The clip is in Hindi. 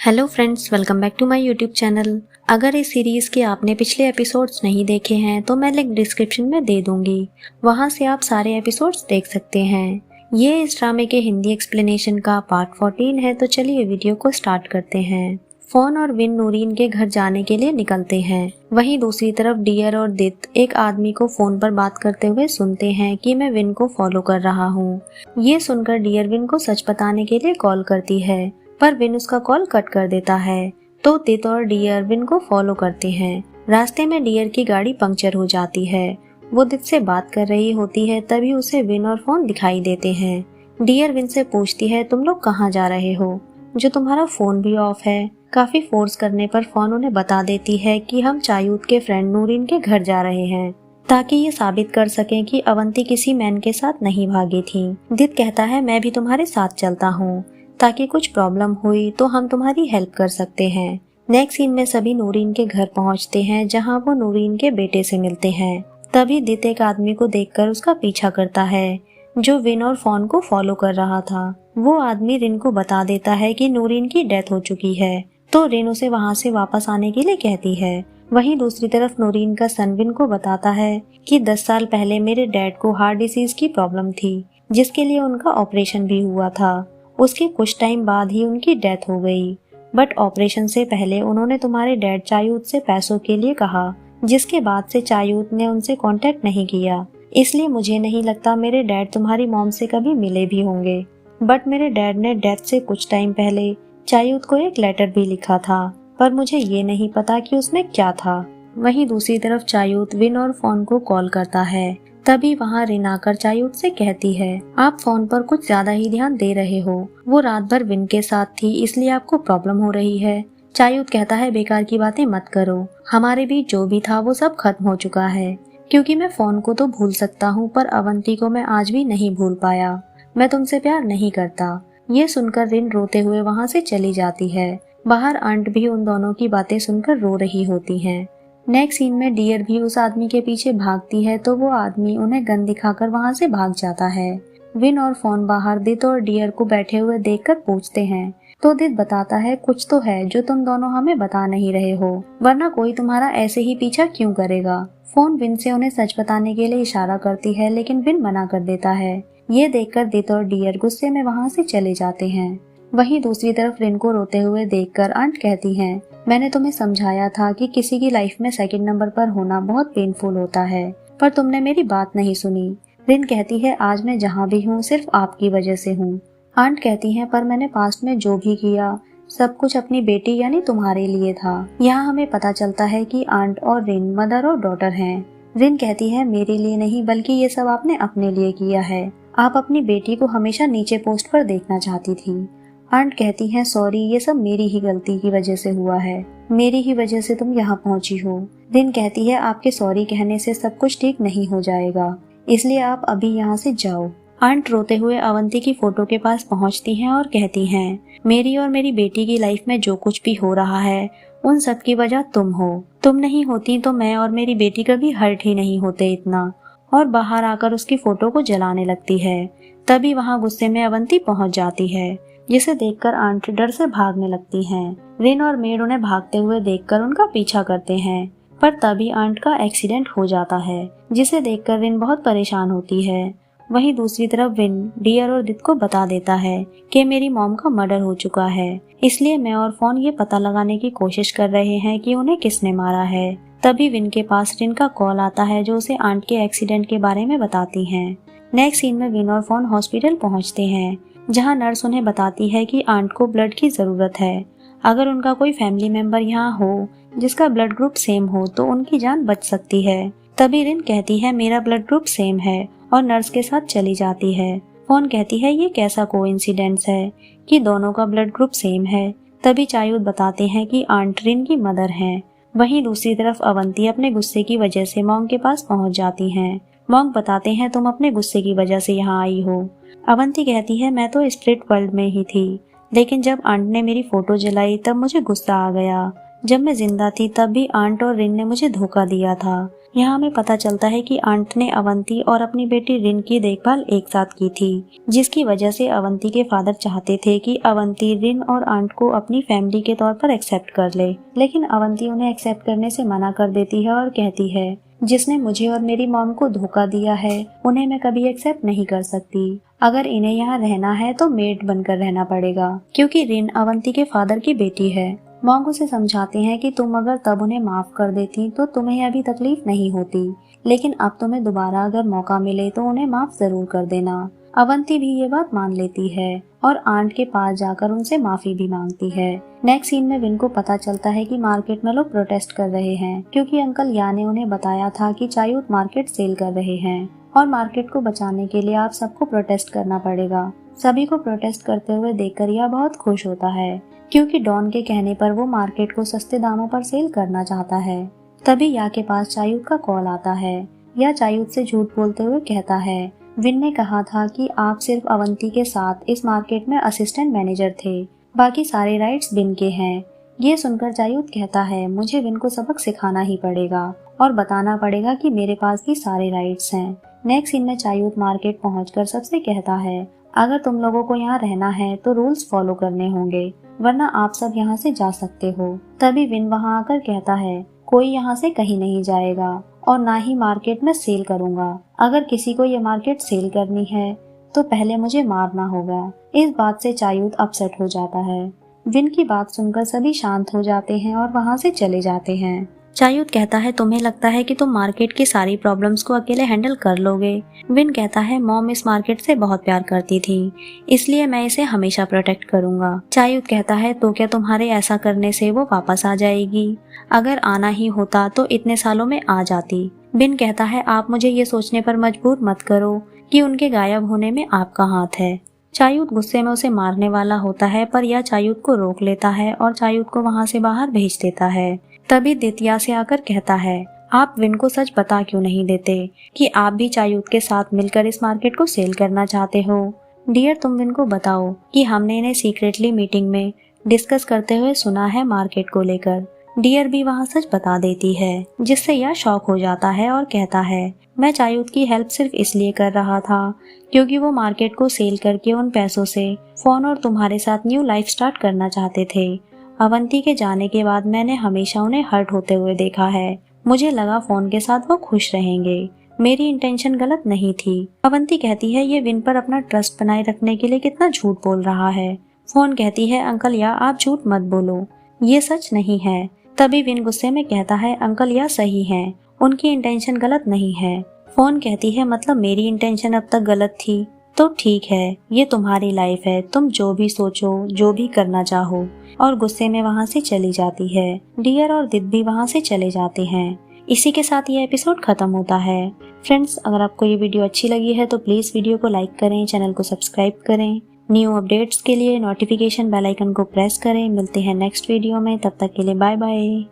Hello friends, welcome back to my YouTube channel. अगर इस सीरीज़ के आपने पिछले एपिसोड्स नहीं देखे हैं तो मैं लिंक डिस्क्रिप्शन में दे दूंगी, वहां से आप सारे एपिसोड्स देख सकते हैं। ये इस ड्रामे के हिंदी एक्सप्लेनेशन का पार्ट 14 है, तो चलिए वीडियो को स्टार्ट करते हैं। फोन और विन नूरीन के घर जाने के लिए निकलते हैं। वहीं दूसरी तरफ डियर और दित एक आदमी को फोन पर बात करते हुए सुनते हैं कि मैं विन को फॉलो कर रहा हूँ। ये सुनकर डियर विन को सच बताने के लिए कॉल करती है, पर विन उसका कॉल कट कर देता है। तो दित और डियर विन को फॉलो करते हैं। रास्ते में डियर की गाड़ी पंक्चर हो जाती है। वो दित से बात कर रही होती है, तभी उसे विन और फोन दिखाई देते हैं। डियर विन से पूछती है, तुम लोग कहाँ जा रहे हो, जो तुम्हारा फोन भी ऑफ है। काफी फोर्स करने पर फोन उन्हें बता देती है कि हम चायूत के फ्रेंड नूरीन के घर जा रहे हैं, ताकि ये साबित कर सकें कि अवंती किसी मैन के साथ नहीं भागी थी। दित कहता है, मैं भी तुम्हारे साथ चलता हूँ, ताकि कुछ प्रॉब्लम हुई तो हम तुम्हारी हेल्प कर सकते हैं। नेक्स्ट सीन में सभी नूरीन के घर पहुंचते हैं, जहां वो नूरीन के बेटे से मिलते हैं। तभी दित एक आदमी को देखकर उसका पीछा करता है, जो विन और फोन को फॉलो कर रहा था। वो आदमी रिन को बता देता है कि नूरीन की डेथ हो चुकी है, तो रिन उसे वहां से वापस आने के लिए कहती है। वहीं दूसरी तरफ नूरीन का सन विन को बताता है कि 10 साल पहले मेरे डैड को हार्ट डिसीज की प्रॉब्लम थी, जिसके लिए उनका ऑपरेशन भी हुआ था। उसके कुछ टाइम बाद ही उनकी डेथ हो गई, बट ऑपरेशन से पहले उन्होंने तुम्हारे डैड चायूत से पैसों के लिए कहा, जिसके बाद से चायूत ने उनसे कांटेक्ट नहीं किया। इसलिए मुझे नहीं लगता मेरे डैड तुम्हारी मॉम से कभी मिले भी होंगे। बट मेरे डैड ने डेथ से कुछ टाइम पहले चायूत को एक लेटर भी लिखा था, पर मुझे ये नहीं पता कि उसमें क्या था। वहीं दूसरी तरफ चायूत विन और फोन को कॉल करता है। तभी वहाँ रिन आकर चायूत से कहती है, आप फोन पर कुछ ज्यादा ही ध्यान दे रहे हो। वो रात भर विन के साथ थी, इसलिए आपको प्रॉब्लम हो रही है। चायूत कहता है, बेकार की बातें मत करो, हमारे बीच जो भी था वो सब खत्म हो चुका है। क्योंकि मैं फोन को तो भूल सकता हूँ, पर अवंती को मैं आज भी नहीं भूल पाया। मैं तुमसे प्यार नहीं करता। ये सुनकर रिन रोते हुए वहाँ से चली जाती है। बाहर आंट भी उन दोनों की बातें सुनकर रो रही होती है। नेक्स्ट सीन में डियर भी उस आदमी के पीछे भागती है, तो वो आदमी उन्हें गन दिखाकर वहां से भाग जाता है। विन और फोन बाहर दित और डियर को बैठे हुए देखकर पूछते हैं, तो दित बताता है, कुछ तो है जो तुम दोनों हमें बता नहीं रहे हो, वरना कोई तुम्हारा ऐसे ही पीछा क्यों करेगा। फोन विन से उन्हें सच बताने के लिए इशारा करती है, लेकिन विन मना कर देता है। ये देखकर दित और डियर गुस्से में वहाँ से चले जाते हैं। वहीं दूसरी तरफ रिन को रोते हुए देखकर आंट कहती हैं, मैंने तुम्हें समझाया था कि किसी की लाइफ में सेकंड नंबर पर होना बहुत पेनफुल होता है, पर तुमने मेरी बात नहीं सुनी। रिन कहती है, आज मैं जहाँ भी हूँ सिर्फ आपकी वजह से हूँ। आंट कहती हैं, पर मैंने पास्ट में जो भी किया सब कुछ अपनी बेटी यानी तुम्हारे लिए था। यहाँ हमें पता चलता है कि आंट और रिन मदर और डॉटर हैं। रिन कहती है, मेरे लिए नहीं, बल्कि ये सब आपने अपने लिए किया है। आप अपनी बेटी को हमेशा नीचे पोस्ट पर देखना चाहती थी। आंट कहती हैं, सॉरी, ये सब मेरी ही गलती की वजह से हुआ है, मेरी ही वजह से तुम यहाँ पहुँची हो। रिन कहती है, आपके सॉरी कहने से सब कुछ ठीक नहीं हो जाएगा, इसलिए आप अभी यहाँ से जाओ। आंट रोते हुए अवंती की फोटो के पास पहुँचती हैं और कहती हैं, मेरी और मेरी बेटी की लाइफ में जो कुछ भी हो रहा है उन सब की वजह तुम हो। तुम नहीं होती तो मैं और मेरी बेटी कभी हर्ट ही नहीं होते इतना। और बाहर आकर उसकी फोटो को जलाने लगती है। तभी वहाँ गुस्से में अवंती पहुँच जाती है, जिसे देखकर आंट डर से भागने लगती हैं। रिन और मेड उन्हें भागते हुए देखकर उनका पीछा करते हैं, पर तभी आंट का एक्सीडेंट हो जाता है, जिसे देखकर रिन बहुत परेशान होती है। वहीं दूसरी तरफ विन डियर और दित को बता देता है कि मेरी मॉम का मर्डर हो चुका है, इसलिए मैं और फोन ये पता लगाने की कोशिश कर रहे हैं कि उन्हें किसने मारा है। तभी विन के पास रिन का कॉल आता है, जो उसे आंट के एक्सीडेंट के बारे में बताती हैं। नेक्स्ट सीन में विन और फोन हॉस्पिटल पहुँचते हैं, जहां नर्स उन्हें बताती है कि आंट को ब्लड की जरूरत है। अगर उनका कोई फैमिली मेंबर यहाँ हो जिसका ब्लड ग्रुप सेम हो तो उनकी जान बच सकती है। तभी रिन कहती है, मेरा ब्लड ग्रुप सेम है, और नर्स के साथ चली जाती है। फोन कहती है, ये कैसा कोइंसिडेंस है कि दोनों का ब्लड ग्रुप सेम है। तभी चायूत बताते हैं कि आंट रिन की मदर है। वहीं दूसरी तरफ अवंती अपने गुस्से की वजह से मॉन्ग के पास पहुँच जाती है। मॉन्ग बताते हैं, तुम अपने गुस्से की वजह से यहाँ आई हो। अवंती कहती है, मैं तो स्प्लिट वर्ल्ड में ही थी, लेकिन जब आंट ने मेरी फोटो जलाई तब मुझे गुस्सा आ गया। जब मैं जिंदा थी तब भी आंट और रिन ने मुझे धोखा दिया था। यहाँ हमें पता चलता है कि आंट ने अवंती और अपनी बेटी रिन की देखभाल एक साथ की थी, जिसकी वजह से अवंती के फादर चाहते थे कि अवंती रिन और आंट को अपनी फैमिली के तौर पर एक्सेप्ट कर ले, लेकिन अवंती उन्हें एक्सेप्ट करने से मना कर देती है और कहती है जिसने मुझे और मेरी मॉम को धोखा दिया है उन्हें मैं कभी एक्सेप्ट नहीं कर सकती। अगर इन्हें यहाँ रहना है तो मेड बनकर रहना पड़ेगा, क्योंकि रिन अवंती के फादर की बेटी है। मॉन्ग उसे समझाते हैं कि तुम अगर तब उन्हें माफ कर देती तो तुम्हें अभी तकलीफ नहीं होती, लेकिन अब तुम्हें दोबारा अगर मौका मिले तो उन्हें माफ जरूर कर देना। अवंती भी ये बात मान लेती है और आंट के पास जाकर उनसे माफी भी मांगती है। नेक्स्ट सीन में विन को पता चलता है कि मार्केट में लोग प्रोटेस्ट कर रहे हैं, क्योंकि अंकल या ने उन्हें बताया था कि चायूत मार्केट सेल कर रहे हैं और मार्केट को बचाने के लिए आप सबको प्रोटेस्ट करना पड़ेगा। सभी को प्रोटेस्ट करते हुए देखकर यह बहुत खुश होता है, क्योंकि डॉन के कहने पर वो मार्केट को सस्ते दामों पर सेल करना चाहता है। तभी या के पास चायूत का कॉल आता है। या चायूत से झूठ बोलते हुए कहता है विन ने कहा था कि आप सिर्फ अवंती के साथ इस मार्केट में असिस्टेंट मैनेजर थे, बाकी सारे राइट्स विन के हैं। ये सुनकर चायूत कहता है मुझे विन को सबक सिखाना ही पड़ेगा और बताना पड़ेगा कि मेरे पास भी सारे राइट्स हैं। नेक्स्ट सीन में चायूत मार्केट पहुंचकर सबसे कहता है अगर तुम लोगों को यहाँ रहना है तो रूल्स फॉलो करने होंगे, वरना आप सब यहाँ से जा सकते हो। तभी विन वहाँ आकर कहता है कोई यहाँ से कहीं नहीं जाएगा और ना ही मार्केट में सेल करूँगा। अगर किसी को ये मार्केट सेल करनी है तो पहले मुझे मारना होगा। इस बात से चायूत अपसेट हो जाता है। विन की बात सुनकर सभी शांत हो जाते हैं और वहाँ से चले जाते हैं। चायूत कहता है तुम्हें लगता है कि तुम मार्केट की सारी प्रॉब्लम्स को अकेले हैंडल कर लोगे। विन कहता है मॉम इस मार्केट से बहुत प्यार करती थी, इसलिए मैं इसे हमेशा प्रोटेक्ट करूंगा। चायूत कहता है तो क्या तुम्हारे ऐसा करने से वो वापस आ जाएगी? अगर आना ही होता तो इतने सालों में आ जाती। विन कहता है आप मुझे ये सोचने पर मजबूर मत करो कि उनके गायब होने में आपका हाथ है। चायूत गुस्से में उसे मारने वाला होता है, पर यह चायूत को रोक लेता है और चायूत को वहाँ से बाहर भेज देता है। तभी दित्या से आकर कहता है आप विन को सच बता क्यों नहीं देते कि आप भी चायूत के साथ मिलकर इस मार्केट को सेल करना चाहते हो। डियर तुम विन को बताओ कि हमने इन्हें सीक्रेटली मीटिंग में डिस्कस करते हुए सुना है मार्केट को लेकर। डियर भी वहाँ सच बता देती है, जिससे यह शॉक हो जाता है और कहता है मैं चायूत की हेल्प सिर्फ इसलिए कर रहा था क्योंकि वो मार्केट को सेल करके उन पैसों से फोन और तुम्हारे साथ न्यू लाइफ स्टार्ट करना चाहते थे। अवंती के जाने के बाद मैंने हमेशा उन्हें हर्ट होते हुए देखा है। मुझे लगा फोन के साथ वो खुश रहेंगे। मेरी इंटेंशन गलत नहीं थी। अवंती कहती है ये विन पर अपना ट्रस्ट बनाए रखने के लिए कितना झूठ बोल रहा है। फोन कहती है अंकल या आप झूठ मत बोलो, ये सच नहीं है। तभी विन गुस्से में कहता है अंकल या सही है, उनकी इंटेंशन गलत नहीं है। फोन कहती है मतलब मेरी इंटेंशन अब तक गलत थी? तो ठीक है, ये तुम्हारी लाइफ है, तुम जो भी सोचो जो भी करना चाहो। और गुस्से में वहाँ से चली जाती है। डियर और दिद भी वहाँ से चले जाते हैं। इसी के साथ ये एपिसोड खत्म होता है। फ्रेंड्स अगर आपको ये वीडियो अच्छी लगी है तो प्लीज वीडियो को लाइक करें, चैनल को सब्सक्राइब करें। न्यू अपडेट्स के लिए नोटिफिकेशन बेल आइकन को प्रेस करें। मिलते हैं नेक्स्ट वीडियो में, तब तक के लिए बाय बाय।